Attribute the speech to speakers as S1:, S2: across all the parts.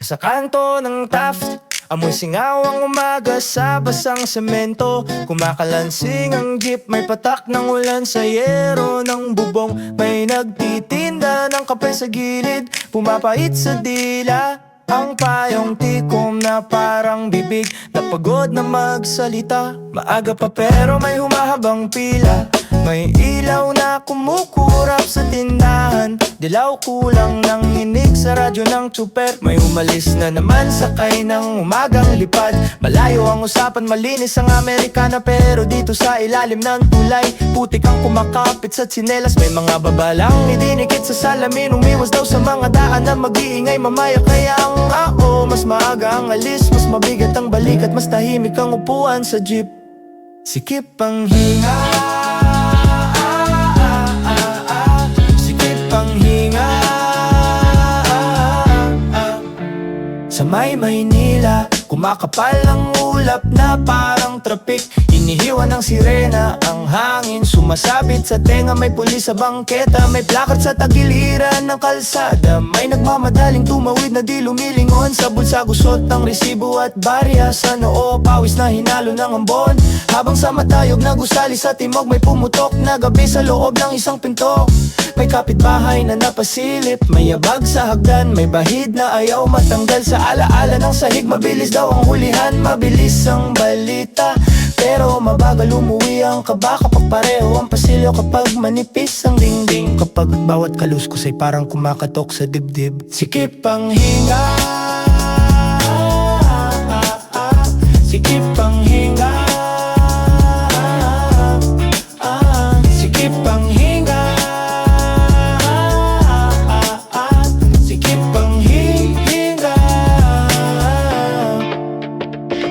S1: Sa kanto ng Taft, amoy singaw ang umaga sa basang semento. Kumakalansing ang jeep, may patak ng ulan sa yero ng bubong. May nagtitinda ng kape sa gilid, pumapait sa dila ang payong tikom na parang bibig. Napagod na magsalita, maaga pa pero may humahabang pila. May ilaw na kumukurap sa tindahan, dilaw kulang ng hinig sa radyo ng tsuper. May umalis na naman sakay ng umagang lipad. Malayo ang usapan, malinis ang Amerikana, pero dito sa ilalim ng tulay putik ang kumakapit sa tsinelas. May mga babalang idinikit sa salamin, umiwas daw sa mga daan na mag-iingay mamaya. Kaya ang mas maaga ang alis, mas mabigat ang balik at mas tahimik ang upuan sa jeep. Sikip ang hinga, sikip ang hinga. Sa may Maynila, kumakapal ang ulap na parang trapik. Inihiwan ng sirena ang hangin, sumasabit sa tenga. May pulis sa bangketa, may placard sa tagiliran ng kalsada. May nagmamadaling tumawid na di lumilingon, sa bulsa gusot ng resibo at barya sa noo. Pawis na hinalo ng ambon, habang sa matayog na gusali sa timog. May pumutok na gabi sa loob ng isang pinto. May kapitbahay na napasilip, may abag sa hagdan, may bahid na ayaw matanggal sa alaala ng sahig. Mabilis daw ang hulihan, mabilis ang balita, pero mabagal umuwi ang kaba kapag pareho ang pasilyo. Kapag manipis ang dingding, kapag bawat kaluskos ay parang kumakatok sa dibdib. Sikip ang hinga, sikip ang hinga, sikip ang hinga, sikip ang hinga.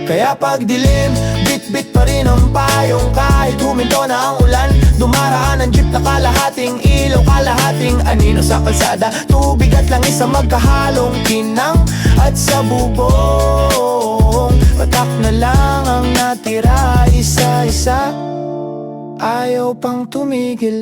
S1: Kaya pag dilim, bit-bit pa rin ang payong. Kahit huminto na ang ulan, dumaraan ang jeep na kalahating ilaw, kalahating anino sa kalsada. Tubig at langis sa magkahalong kinang at sa bubong. Patak na lang ang natira, isa-isa, ayaw pang tumigil.